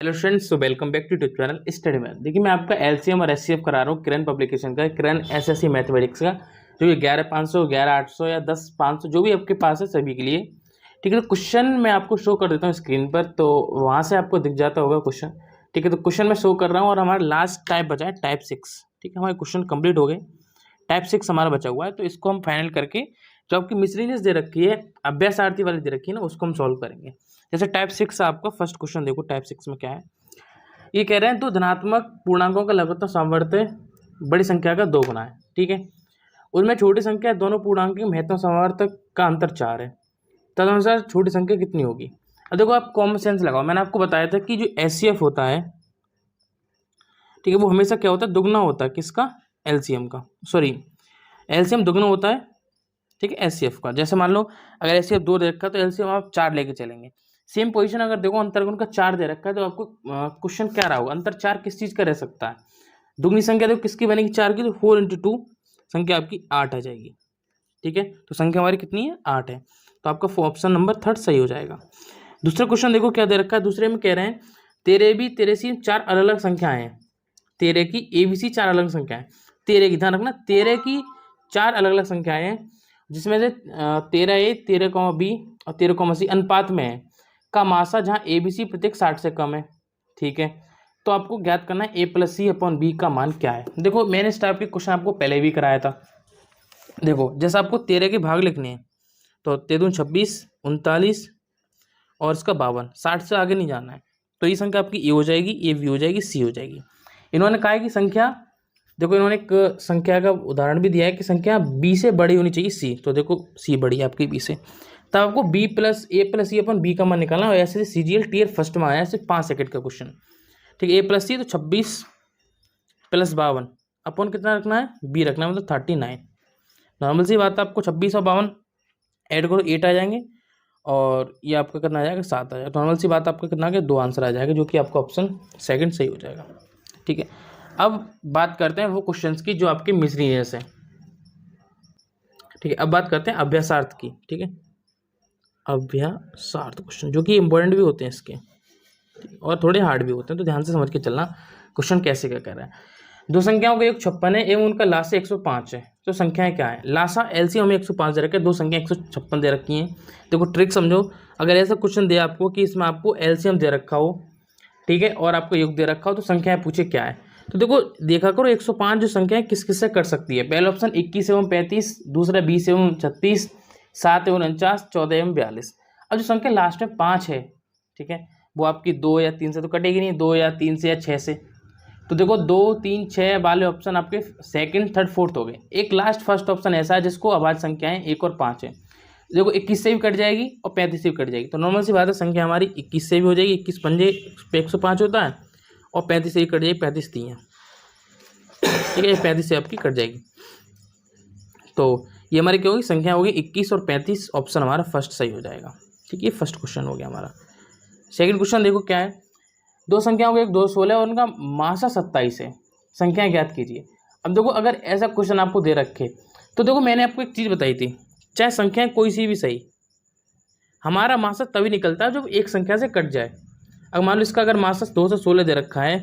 Hello friends, so welcome back to YouTube channel study math. देखिए, मैं आपका LCM और एचसीएफ करा रहा हूँ किरण पब्लिकेशन का, किरण एसएससी मैथमेटिक्स का, जो कि 11,500, 11,800 या 10,500 जो भी आपके पास है सभी के लिए। ठीक है, तो क्वेश्चन मैं आपको शो कर देता हूँ स्क्रीन पर, तो वहाँ से आपको दिख जाता होगा क्वेश्चन। ठीक है, तो क्वेश्चन मैं शो कर रहा हूँ और हमारा लास्ट टाइप बचा है टाइप 6। ठीक है, हमारे क्वेश्चन कंप्लीट हो गए, टाइप 6 हमारा बचा हुआ है, तो इसको हम फाइनल करके जो आपकी मिसलेनियस दे रखी है, अभ्यासार्थी वाली दे रखी है ना, उसको हम सॉल्व करेंगे। जैसे टाइप 6 आपका फर्स्ट क्वेश्चन देखो, टाइप 6 में क्या है। ये कह रहे हैं दो धनात्मक पूर्णांकों का लघुत्तम सामर्थ्य बड़ी संख्या का 2 गुना है। ठीक है, उनमें छोटी संख्या दोनों पूर्णांक के महत्तम सामर्थ्य का अंतर 4 है, तदनुसार छोटी संख्या कितनी होगी। अब देखो, आप कॉमन सेंस लगाओ। मैंने आपको बताया था कि जो एचसीएफ होता है, ठीक है, वो हमेशा क्या होता है, दुगना होता है। किसका? एलसीएम का, सॉरी, एलसीएम दुगना होता है। ठीक है, एचसीएफ का। जैसे मान लो अगर एचसीएफ 2 दे रखा है तो एलसीएम आप 4 लेके चलेंगे। सेम पोजीशन अगर देखो अंतर उनका 4 दे रखा है, तो आपको क्वेश्चन क्या रहा होगा, अंतर 4 किस चीज़ का रह सकता है। दुगनी संख्या देखो किसकी बनेगी, 4 की, तो 4 × 2 संख्या आपकी 8 आ जाएगी। ठीक है, तो संख्या हमारी कितनी है, 8 है। तो आपका ऑप्शन नंबर 3 सही हो जाएगा। दूसरा क्वेश्चन देखो क्या दे रखा है। दूसरे में कह रहे हैं तेरे बी तेरे सी 4 अलग अलग संख्याएं हैं। तेरे की ए बी सी 4 अलग अलग संख्याएं। तेरे की, ध्यान रखना, तेरे की 4 अलग अलग संख्याएं हैं, जिसमें से 13A 13, और 13, C अनुपात में है का मासा, जहाँ ए बी सी प्रत्येक 60 से कम है। ठीक है, तो आपको ज्ञात करना है A+C/B का मान क्या है। देखो, मैंने इस टाइप के क्वेश्चन आपको पहले भी कराया था। देखो, जैसे आपको 13 के भाग लिखने हैं, तो 13 26, 39 और इसका 52, 60 से आगे नहीं जाना है। तो ये संख्या आपकी ए हो जाएगी, ए बी हो जाएगी, सी हो जाएगी। इन्होंने कहा है कि संख्या, देखो इन्होंने एक संख्या का उदाहरण भी दिया है कि संख्या बी से बड़ी होनी चाहिए सी। तो देखो सी बड़ी है आपकी बी से, तब आपको B+A+C/B का मान निकालना है। ऐसे CGL टीयर फर्स्ट में आया है, सिर्फ 5 सेकंड का क्वेश्चन। ठीक है, A+C तो 26 + 52 अपन कितना रखना है, बी रखना है, मतलब 39। नॉर्मल सी बात है, आपको 26 और 52 ऐड करो 8 आ जाएंगे, और ये आपका कितना आ जाएगा, 7 आ जाएगा। नॉर्मल सी बात, आपका कितना आ गया, 2 आंसर आ जाएगा, जो कि आपका ऑप्शन सेकंड सही हो जाएगा। ठीक है, अब बात करते हैं वो क्वेश्चंस की जो आपके मिसलीनियस है। ठीक है, अब बात करते हैं अभ्यासार्थ की। ठीक है, अभ्यासार्थ क्वेश्चन जो कि इंपॉर्टेंट भी होते हैं इसके, और थोड़े हार्ड भी होते हैं, तो ध्यान से समझ के चलना क्वेश्चन कैसे क्या कह रहा है। दो संख्याओं का योग 56 है एवं उनका लासा 105 है, तो संख्याएं क्या है। लासा एलसीएम हमें 105 दे रखा है, दो संख्या 156 दे रखी हैं। देखो ट्रिक समझो, अगर ऐसा क्वेश्चन दे आपको कि इसमें आपको एलसीएम दे रखा हो, ठीक है, और आपको योग दे रखा हो, तो संख्याएं पूछे क्या है। तो देखो देखा करो, 105 जो संख्या है किस किस से कट सकती है। पहला ऑप्शन 21 एवं 35, दूसरा 20 एवं 36, 7 एवं 49, 14 एवं 42। अब जो संख्या लास्ट में 5 है, ठीक है, वो आपकी 2 या 3 से तो कटेगी नहीं, 2 या 3 से या 6 से। तो देखो 2, 3, 6 वाले ऑप्शन आपके सेकंड, थर्ड, फोर्थ हो गए। एक लास्ट फर्स्ट ऑप्शन ऐसा है जिसको अभाज्य संख्याएं 1 और 5 है। देखो 21 से भी कट जाएगी और 35 से भी कट जाएगी, तो नॉर्मल सी बात है, संख्या हमारी 21 से भी हो जाएगी, 21 पंजे पे 105 होता है, और 35 से भी कट जाएगी, 35 3 है। ठीक है, 35 से आपकी कट जाएगी, तो ये हमारी क्या होगी, संख्या होगी 21 और 35, ऑप्शन हमारा फर्स्ट सही हो जाएगा। ठीक है, फर्स्ट क्वेश्चन हो गया हमारा। सेकंड क्वेश्चन देखो क्या है। दो संख्याओं को, एक 216 और उनका मासा 27 है, संख्याएं ज्ञात कीजिए। अब देखो अगर ऐसा क्वेश्चन आपको दे रखे, तो देखो मैंने आपको एक चीज़ बताई थी, चाहे संख्याएं कोई सी भी सही, हमारा मासा तभी निकलता है जब एक संख्या से कट जाए। अगर मान लो इसका अगर मासा 216 दे रखा है,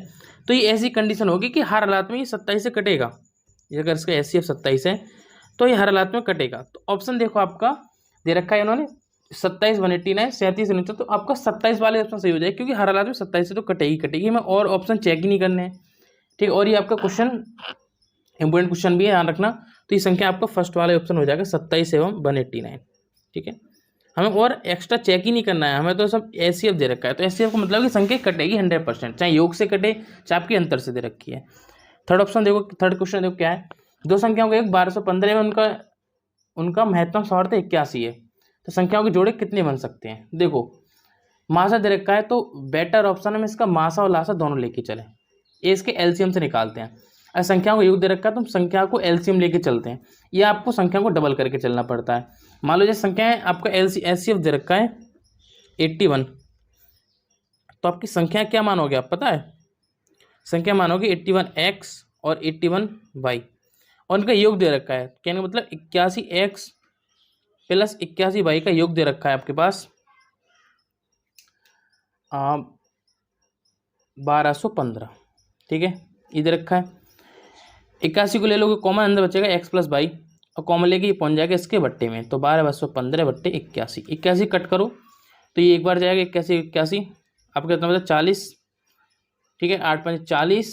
तो ये ऐसी कंडीशन होगी कि हर हालात में ये 27 से कटेगा। ये अगर इसका एचसीएफ 27 है तो ये हर हालात में कटेगा। तो ऑप्शन देखो आपका दे रखा है इन्होंने 27, 189, 37, 69, तो आपका 27 वाले ऑप्शन सही हो जाएगा, क्योंकि हर हालात में 27 से तो कटेगी कटेगी, हमें और ऑप्शन चेक ही नहीं करने हैं। ठीक है, और ये आपका क्वेश्चन इंपॉर्टेंट क्वेश्चन भी है, ध्यान रखना। तो ये संख्या आपका फर्स्ट वाला ऑप्शन हो जाएगा 27 एवं 189। ठीक है, हमें और एक्स्ट्रा चेक ही नहीं करना है, हमें तो सब एचसीएफ दे रखा है, तो एचसीएफ का मतलब कि संख्या कटेगी 100%, चाहे योग से कटे चाहे आपकी अंतर से दे रखी है। थर्ड ऑप्शन देखो, थर्ड क्वेश्चन देखो क्या है। दो संख्याओं का एक 1215 है, उनका महत्तम सामर्थ्य 81 है, तो संख्याओं के जोड़े कितने बन सकते हैं। देखो मासा दे रखा है, तो बेटर ऑप्शन है इसका मासा और लासा दोनों लेके चले, ये इसके एलसीएम से निकालते हैं। अगर संख्याओं को योग दे रखा है तो हम संख्या को एलसीएम लेके चलते हैं, या आपको संख्या को डबल करके चलना पड़ता है। मान लो जैसे संख्या है आपका एलसीएफ दे रखा है 81, तो आपकी संख्या क्या मान हो गया आप पता है, संख्या मान होगी 81x और 81y, और उनका योग दे रखा है, कहने का मतलब 81x + 81y का योग दे रखा है आपके पास 1215, ठीक है, इधर रखा है। 81 को ले लोगे, कॉमन अंदर बचेगा x प्लस वाई, और कॉमन लेके ये पहुंच जाएगा इसके बट्टे में, तो 12/15 बट्टे 81। 81 कट करो तो ये एक बार जाएगा 81 81, आपका कितना बचा 40, ठीक है, 8 पंजे 40,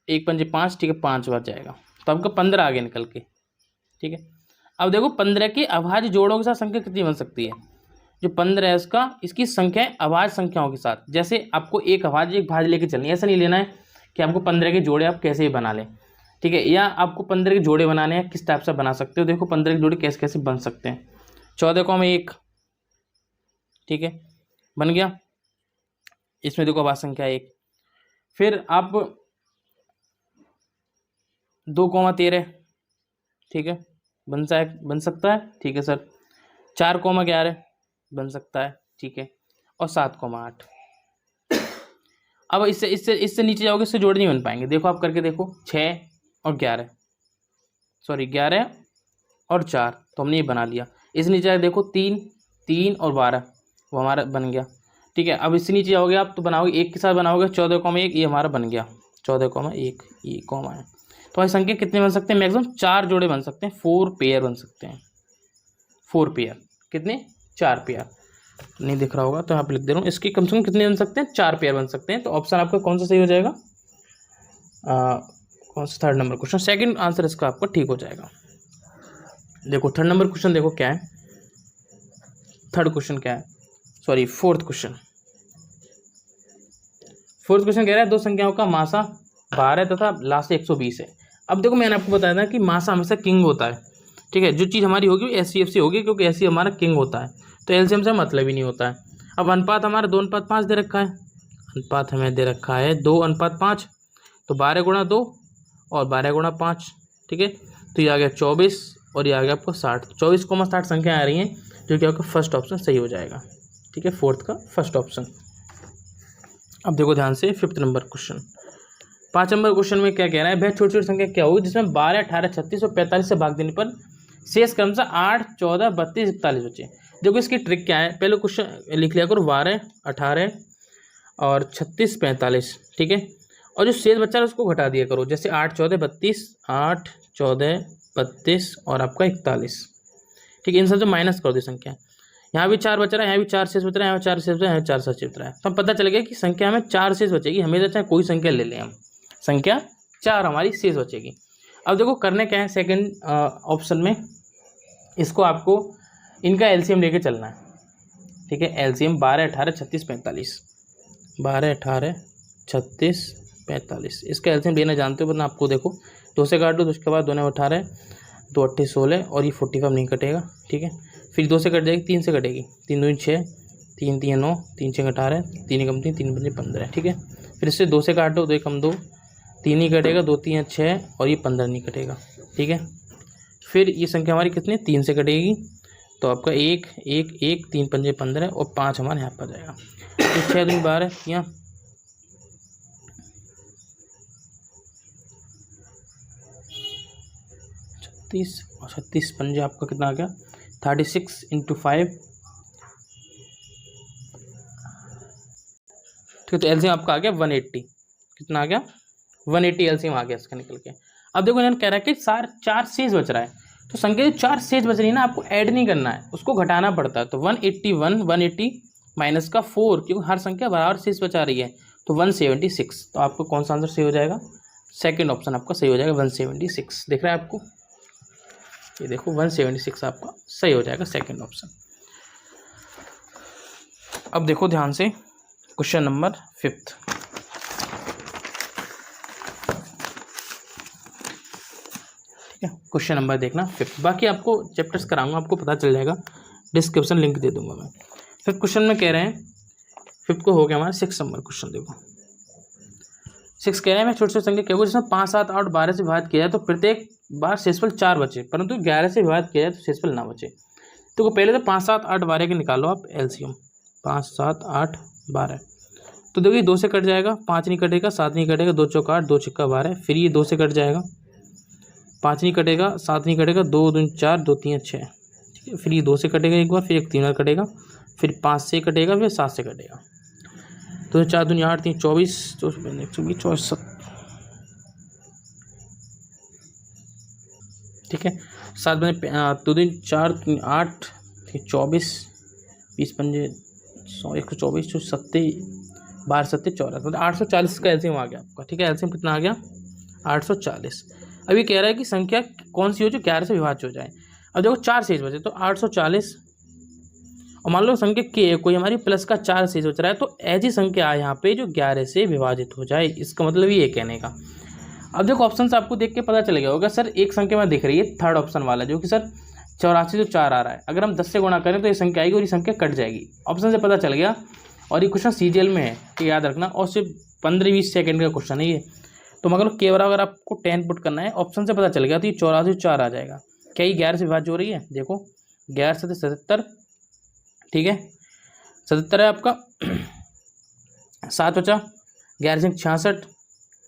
1 पंजे 5, ठीक है, 5 बार जाएगा, तो आपका 15 आगे निकल के, ठीक है। अब देखो 15 की अभाज्य जोड़ों के साथ संख्या कितनी बन सकती है। जो 15 है इसकी संख्या है अभाज्य संख्याओं के साथ। जैसे आपको एक अभाज्य एक भाज्य लेके चलनी है, ऐसा नहीं लेना है कि आपको 15 के जोड़े आप कैसे ही बना लें, ठीक है, या आपको 15 के जोड़े बनाने हैं, किस टाइप से बना सकते हो। देखो 15 के जोड़े कैसे कैसे बन सकते हैं। 14,1, ठीक है, बन गया, इसमें देखो अभाज्य संख्या 1। फिर आप 2,13, ठीक है, बन सकता है, ठीक है सर। 4,11 बन सकता है, ठीक है, और 7,8। अब इससे नीचे जाओगे, इससे जोड़ नहीं बन पाएंगे। देखो आप करके देखो, 6 और 11, सॉरी 11 और 4, तो हमने ये बना लिया। इस नीचे देखो 3 और 12, वो हमारा बन गया, ठीक है। अब इससे नीचे जाओगे आप तो बनाओगे 1 के साथ बनाओगे 14,1, ये हमारा बन गया 14,1, ये कॉमा है। तो हमारी संख्या कितने बन सकते हैं, मैक्सिमम 4 जोड़े बन सकते हैं, 4 पेयर बन सकते हैं, 4 पेयर, कितने 4 पेयर, नहीं दिख रहा होगा तो यहाँ पे लिख दे रहा हूँ। इसके कम से कम कितने बन सकते हैं, 4 पेयर बन सकते हैं। तो ऑप्शन आपका कौन सा सही हो जाएगा, कौन सा, 3rd number question, second answer इसका आपका ठीक हो जाएगा। देखो 3rd नंबर क्वेश्चन देखो क्या है, 3rd क्वेश्चन क्या है, sorry 4th question. 4th question कह रहा है दो संख्याओं का मासा 12 तथा लासा 120 है। अब देखो मैंने आपको बताया था कि मासा हमेशा किंग होता है, ठीक है, जो चीज़ हमारी होगी SCF होगी, क्योंकि ऐसी हमारा किंग होता है, तो एलसीएम से मतलब ही नहीं होता है। अब अनुपात हमारा 2:5 दे रखा है, अनुपात हमें दे रखा है 2:5, तो 12 गुणा 2 और 12 गुणा 5, ठीक है, तो ये आ गया 24 और ये आ गया आपको 60। 24,60 संख्याएँ आ रही हैं, जो कि आपका फर्स्ट ऑप्शन सही हो जाएगा, ठीक है, 4th का फर्स्ट ऑप्शन। अब देखो ध्यान से 5th number question. 5 number question में क्या कह रहा है, वह छोटी छोटी संख्या क्या होगी जिसमें 12, 18, 36 और 45 से भाग देने पर शेष क्रमशः 8, 14, 32, 41 बचे। देखो इसकी ट्रिक क्या है, पहले क्वेश्चन लिख लिया करो 12, 18 और 36, 45, ठीक है, और जो शेष बचा है उसको घटा दिया करो, जैसे 8, 14, 32, 8, 14, 32 और आपका 41, ठीक है, इन सब से माइनस कर दो संख्या। यहाँ भी 4 बच रहा है, यहाँ भी 4 शेष बच रहा है, यहाँ 4 शेष बच रहा है, यहाँ 4 शेष बच रहा है, तो पता चल गया कि संख्या में 4 शेष बचेगी, हमेशा चाहे कोई संख्या ले लें हम, संख्या 4 हमारी शेष बचेगी। अब देखो करने क्या है, सेकंड ऑप्शन में इसको आपको इनका एलसीएम लेके चलना है, ठीक है, एलसीएम 12, 18, 36, 45, 12, 18, 36, 45, इसका एलसीएम लेना जानते हो, वरना आपको देखो 2 से काट दो, तो उसके बाद 2 ने 18, 2 8 16 और ये 45 नहीं कटेगा, ठीक है, फिर 2 से कट जाएगी, 3 से कटेगी, 3 2 6, 3 3 9, 3 6 18, 3 कम 3, 3 5 15, ठीक है, फिर इससे 2 से काट दो, 2 कम 2, 3 नहीं कटेगा, 2 3 6 और ये 15 नहीं कटेगा, ठीक है, फिर ये संख्या हमारी कितनी 3 से कटेगी, तो आपका 1 1 1, 3 5 15 और 5 हमारे यहाँ पर जाएगा, तो 6 2 12 यहाँ 36 और 36 पंजे आपका कितना आ गया 36 × 5, ठीक है, तो एलसीएम आपका आ गया 180, कितना आ गया 180 एलसीएम आ गया इसका निकल के। अब देखो इन्होंने कह रहा है कि 4 शेष बच रहा है, तो संख्या जो 4 शेष बच रही है ना, आपको ऐड नहीं करना है, उसको घटाना पड़ता है, तो 180 माइनस का 4, क्योंकि हर संख्या बराबर शेष बचा रही है, तो 176, तो आपको कौन सा आंसर सही हो जाएगा, सेकंड ऑप्शन आपका सही हो जाएगा 176, दिख रहा है आपको, ये देखो 176 आपका सही हो जाएगा सेकंड ऑप्शन। अब देखो ध्यान से क्वेश्चन नंबर 5th, ठीक है, क्वेश्चन नंबर देखना 5th, बाकी आपको चैप्टर्स कराऊंगा, आपको पता चल जाएगा, डिस्क्रिप्शन लिंक दे दूंगा मैं। 5th क्वेश्चन में कह रहे हैं, 5th को हो गया हमारा 6 नंबर क्वेश्चन। देखो 6 कह रहे हैं मैं छोटी छोटी संख्या क्या होगी जिसमें 5, 7, 8, 12 से विभाजित किया जाए तो प्रत्येक बार शेषफल 4 बचे, परंतु 11 से विभाजित किया जाए तो शेषफल ना बचे। तो पहले तो 5, 7, 8, 12 के निकालो आप एलसीएम, 5, 7, 8, 12, तो देखिए 2 से कट जाएगा, 5 नहीं कटेगा, 7 नहीं कटेगा, 2 चौका 8, 2 छिक्का 12, फिर ये 2 से कट जाएगा, 5 नहीं कटेगा, 7 नहीं कटेगा, 2 2 4, 2 3 6, ठीक है, फिर ये 2 से कटेगा एक बार, फिर एक 3 और कटेगा, फिर 5 से कटेगा, फिर 7 से कटेगा। तो 4 दूनी 8 3 24 24 ठीक है। 7 बने 2 दिन 4 3 8 24 20 पंजे 100 124 70 12 7 14 मतलब 840 का एलसीएम आ गया आपका। ठीक है, एलसीएम कितना आ गया 840। अभी कह रहा है कि संख्या कौन सी हो जो 11 से विभाज्य हो जाए। अब देखो 4 शेष बचे तो 840 और मान लो संख्या के कोई हमारी प्लस का 4 शेष बच रहा है तो ऐसी संख्या है यहाँ पे जो 11 से विभाजित हो जाए, इसका मतलब ये कहने का। अब देखो ऑप्शन से आपको देख के पता चल गया होगा सर एक संख्या में दिख रही है थर्ड ऑप्शन वाला जो कि सर 84 जो 4 आ रहा है, अगर हम 10 से गुणा करें तो ये संख्या आएगी और ये संख्या कट जाएगी। ऑप्शन से पता चल गया और ये क्वेश्चन सीजीएल में है तो याद रखना, और सिर्फ 15-20 सेकंड का क्वेश्चन है ये। तो मगर केवल अगर आपको 10 पुट करना है ऑप्शन से पता चल गया तो ये 84 4 आ जाएगा। क्या ये 11 से विभाज्य हो रही है? देखो 11 से 77, ठीक है 77 है आपका 7 बचा 11 से 66,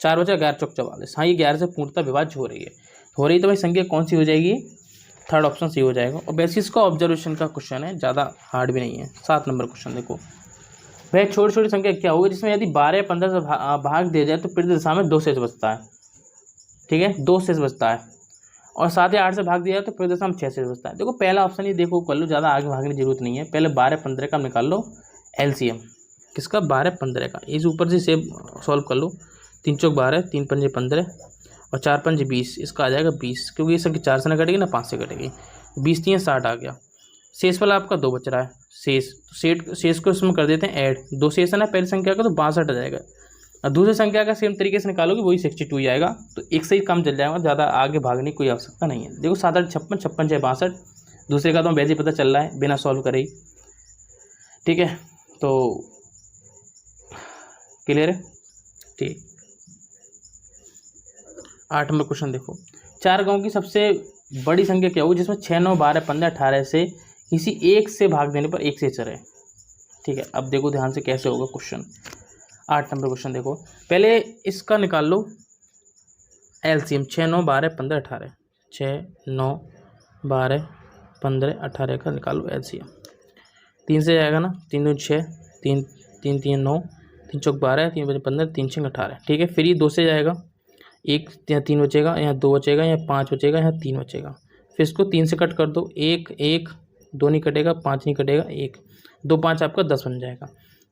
4 बचा 11 चौक 44। हाँ ये 11 से पूर्णतः विभाज्य हो रही है तो भाई संख्या कौन सी हो जाएगी? थर्ड ऑप्शन सी हो जाएगा। और बेसिस का ऑब्जर्वेशन का क्वेश्चन है, ज़्यादा हार्ड भी नहीं है। 7 नंबर क्वेश्चन देखो भाई, छोटी छोटी संख्या क्या होगी जिसमें यदि 12 या 15 से भाग दिया जाए तो प्रति दिशा में 2 शेष बचता है। ठीक है 2 शेष बचता है, और 7 या 8 से भाग दिया जाए तो प्रति दिशा में 6 शेष बचता है। देखो पहला ऑप्शन ही देखो कर लो, ज़्यादा आगे भागने की जरूरत नहीं है। पहले 12-15 का निकाल लो एलसीएम, किसका 12-15 का, इस ऊपर से सेम सॉल्व कर लो। 3 चौक 12, 3 पंजे 15 और 4 पंजे 20, इसका आ जाएगा 20 क्योंकि ये संख्या 4 से ना कटेगी ना 5 से कटेगी। 20 3 60 आ गया। शेष वाला आपका 2 बच रहा है, शेष को इसमें कर देते हैं ऐड। 2 शेष है ना पहली संख्या का तो 62 आ जाएगा, और दूसरी संख्या का सेम तरीके से निकालोगे वही 62 ही आएगा। तो एक से ही कम चल जाएगा, ज़्यादा आगे भागने की कोई आवश्यकता नहीं है। देखो 7 8 56, 56 6 62, दूसरे का तो वैसे ही पता चल रहा है बिना सॉल्व करे ही। ठीक है तो क्लियर है। ठीक 8 नंबर क्वेश्चन देखो, 4 अंकों की सबसे बड़ी संख्या क्या होगी जिसमें 6 9 12 15 18 से किसी एक से भाग देने पर एक से चले। ठीक है अब देखो ध्यान से कैसे होगा क्वेश्चन। 8 नंबर क्वेश्चन देखो, पहले इसका निकाल लो एलसीएम। 6 9 12 15 18, 6 9 12 15 18 का निकालो एलसीएम। 3 से जाएगा ना, 3 2 6, 3 3 3 9, 3 चौक 12, 3 5 15, 3 6 18। ठीक है फिर ये 2 से जाएगा, 1 यहाँ 3 बचेगा, यहाँ 2 बचेगा, यहाँ 5 बचेगा, यहाँ 3 बचेगा। फिर इसको 3 से कट कर दो, 1 1 2 नहीं कटेगा, 5 नहीं कटेगा, 1 2 5 आपका 10 बन जाएगा।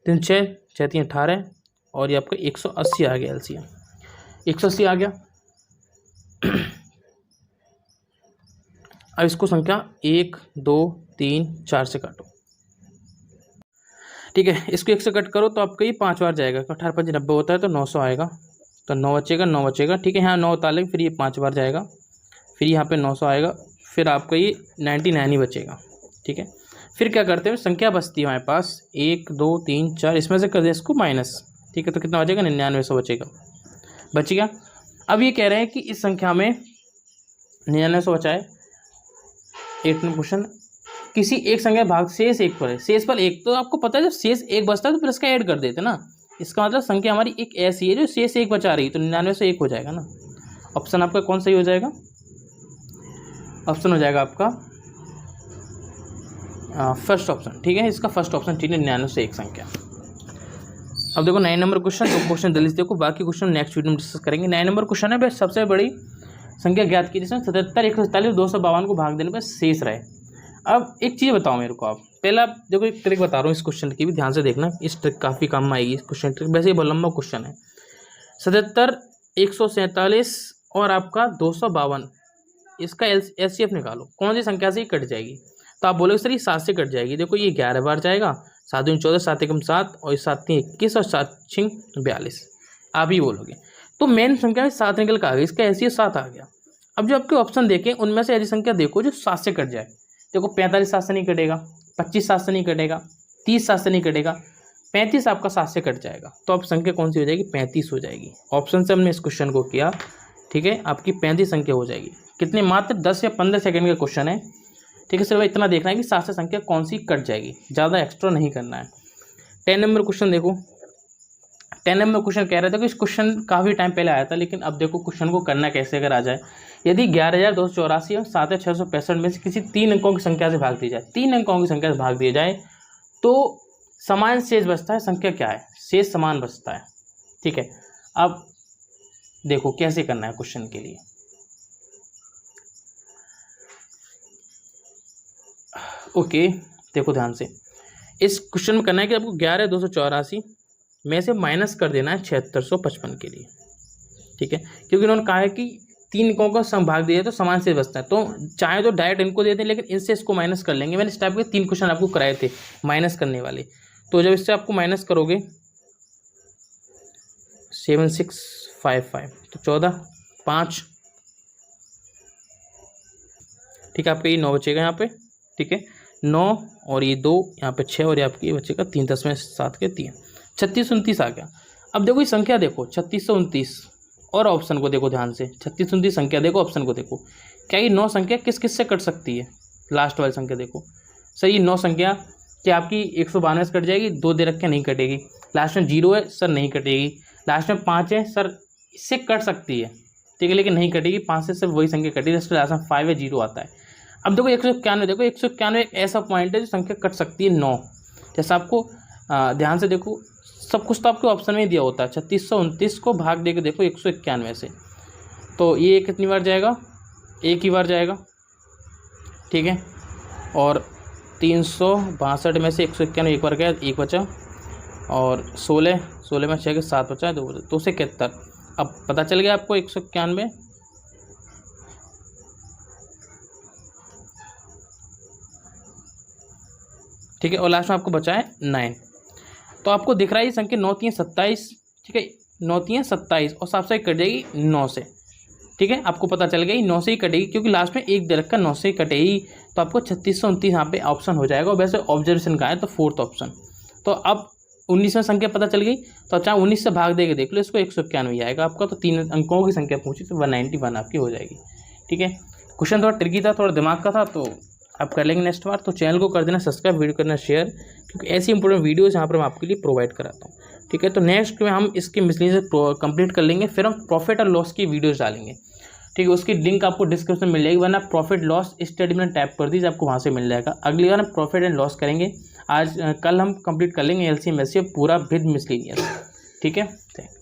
3 6 6 3 18 और ये आपका 180 आ गया एलसीएम। 180 आ गया। अब इसको संख्या 1 2 3 4 से काटो। ठीक है इसको 1 से कट करो तो आपका ये 5 बार जाएगा, 18 5 90 होता है तो 900 आएगा, तो 9 बचेगा 9 बचेगा। ठीक है यहाँ 9 उतार फिर ये 5 बार जाएगा, फिर यहाँ पे 900 आएगा, फिर आपका ये 99 ही बचेगा। ठीक है फिर क्या करते हैं, संख्या बचती है हमारे पास 1 2 3 4, इसमें से कर दें इसको माइनस। ठीक है तो कितना बचेगा 99 बचेगा, बच गया। अब ये कह रहे हैं कि इस संख्या में 99 बचा है। 8 नंबर क्वेश्चन, किसी एक संख्या भाग शेष 1 पर है, शेष पर 1, तो आपको पता है जब शेष 1 बचता है तो प्लस का ऐड कर देते ना, इसका मतलब संख्या हमारी एक ऐसी है जो शेष 1 बचा रही है, तो 99 से 1 हो जाएगा ना। ऑप्शन आपका कौन सही हो जाएगा? ऑप्शन हो जाएगा आपका फर्स्ट ऑप्शन। ठीक है इसका फर्स्ट ऑप्शन ठीक है, 99 से 1 संख्या। अब देखो 9 नंबर क्वेश्चन, दो क्वेश्चन जल्दी से देखो, बाकी क्वेश्चन नेक्स्ट वीडियो में डिस्कस करेंगे। 9 नंबर क्वेश्चन है भाई, सबसे बड़ी संख्या ज्ञात की जिसमें 77 147 252 को भाग देने पर शेष रहे। अब एक चीज़ बताओ मेरे को आप, पहला देखो एक ट्रिक बता रहा हूँ इस क्वेश्चन की भी ध्यान से देखना, इस ट्रिक काफ़ी काम आएगी इस क्वेश्चन ट्रिक। वैसे ये बहुत लंबा क्वेश्चन है। 77 147 और आपका 252, इसका एलसीएफ निकालो, कौन सी संख्या से ही कट जाएगी? तो आप बोलोगे सर ये 7 से कट जाएगी। देखो ये 11 बार जाएगा, 7 दूनी 14, 7 एकम 7 और 7 3 21 और 7 6 42, आप ही बोलोगे। तो मेन संख्या में 7 निकल कर आ गई, इसका एलसीएफ 7 आ गया। अब जो आपके ऑप्शन देखें उनमें से ऐसी संख्या देखो जो 7 से कट जाए। देखो 45 7 से नहीं कटेगा, 25 7 से नहीं कटेगा, 30 7 से नहीं कटेगा, 35 आपका 7 से कट जाएगा। तो अब संख्या कौन सी हो जाएगी? 35 हो जाएगी। ऑप्शन से हमने इस क्वेश्चन को किया। ठीक है आपकी 35 संख्या हो जाएगी। कितने? मात्र 10 या 15 सेकंड का क्वेश्चन है। ठीक है सिर्फ इतना देखना है कि 7 से संख्या कौन सी कट जाएगी, ज़्यादा एक्स्ट्रा नहीं करना है। 10 नंबर क्वेश्चन देखो, 10 नंबर क्वेश्चन कह रहा था कि इस क्वेश्चन काफ़ी टाइम पहले आया था, लेकिन अब देखो क्वेश्चन को करना कैसे अगर आ जाए। यदि 11,284 और 7,665 में से किसी 3 अंकों की संख्या से भाग दी जाए, 3 अंकों की संख्या से भाग दिया जाए तो समान शेष बचता है, संख्या क्या है, शेष समान बचता है। ठीक है, अब देखो कैसे करना है क्वेश्चन के लिए। ओके, देखो ध्यान से, इस क्वेश्चन में करना है कि आपको 11,284 में से माइनस कर देना है 7655 के लिए। ठीक है, क्योंकि उन्होंने कहा है कि 3 अंकों का समभाग दिया तो समान से बचता है, तो चाहे तो डायरेक्ट इनको देते हैं, लेकिन इनसे इसको माइनस कर लेंगे। मैंने इस टाइप के 3 क्वेश्चन आपको कराए थे माइनस करने वाले। तो जब इससे आपको माइनस करोगे 7655 तो 14 5, ठीक है, आपका ये 9 बचेगा यहाँ पे। ठीक है, 9 और ये 2 यहाँ पे 6 और ये आपकी बचेगा 3, 10 में 7 के 3, 3629 आ गया। अब देखो ये संख्या देखो 3629 और ऑप्शन को देखो ध्यान से, 3629 संख्या देखो, ऑप्शन को देखो, क्या ये 9 संख्या किस किस से कट सकती है? लास्ट वाली संख्या देखो सर, ये 9 संख्या क्या आपकी 192 से कट जाएगी? 2 दे रखे नहीं कटेगी। लास्ट में 0 है सर, नहीं कटेगी। लास्ट में 5 है सर, इससे कट सकती है, ठीक है, लेकिन नहीं कटेगी। 5 से सिर्फ वही संख्या कटेगी, जिसके लास्ट में 5 है, 0 आता है। अब देखो 191, देखो 191 एक ऐसा पॉइंट है जो संख्या कट सकती है 9। जैसा आपको ध्यान से देखो, सब कुछ तो आपके ऑप्शन में दिया होता है। 3629 को भाग देके देखो 191 से, तो ये कितनी बार जाएगा? एक ही बार जाएगा। ठीक है, और 362 में से 191 एक बार गया, एक बचा, और 16 में 6 के 7 बचा, 2 बचा, 2 से 71। अब पता चल गया आपको 191। ठीक है, और लास्ट में आपको बचा है 9। तो आपको दिख रहा है ये संख्या 9 3 27। ठीक है, 9 3 27 और 7 से कट जाएगी 9 से। ठीक है, आपको पता चल गया 9 से ही कटेगी, क्योंकि लास्ट में एक दे रखा 9 से ही कटेगी। तो आपको 3629 यहाँ पे ऑप्शन हो जाएगा। और वैसे ऑब्जर्वेशन का है तो 4th ऑप्शन। तो अब 19 संख्या पता चल गई, तो चाहे 19 से भाग देके देख लो, इसको 191 आएगा आपका। तो 3 अंकों की संख्या पूछी तो 191 आपकी हो जाएगी। ठीक है, क्वेश्चन थोड़ा ट्रिकी था, थोड़ा दिमाग का था, तो आप कर लेंगे नेक्स्ट बार। तो चैनल को कर देना सब्सक्राइब, वीडियो करना शेयर, क्योंकि ऐसी इंपॉर्टेंट वीडियोस यहाँ पर मैं आपके लिए प्रोवाइड कराता हूँ। ठीक है, तो नेक्स्ट में हम इसकी मिसलेनियस कंप्लीट कर लेंगे, फिर हम प्रॉफिट और लॉस की वीडियोस डालेंगे। ठीक है, उसकी लिंक आपको डिस्क्रिप्शन में मिल जाएगी, वरना प्रॉफिट लॉस स्टडी में टैप कर दीजिए, आपको वहाँ से मिल जाएगा। अगली बार हम प्रॉफिट एंड लॉस करेंगे। आज कल हम कंप्लीट कर लेंगे LCM SCF पूरा विद मिसलेनियस। ठीक है, थैंक यू।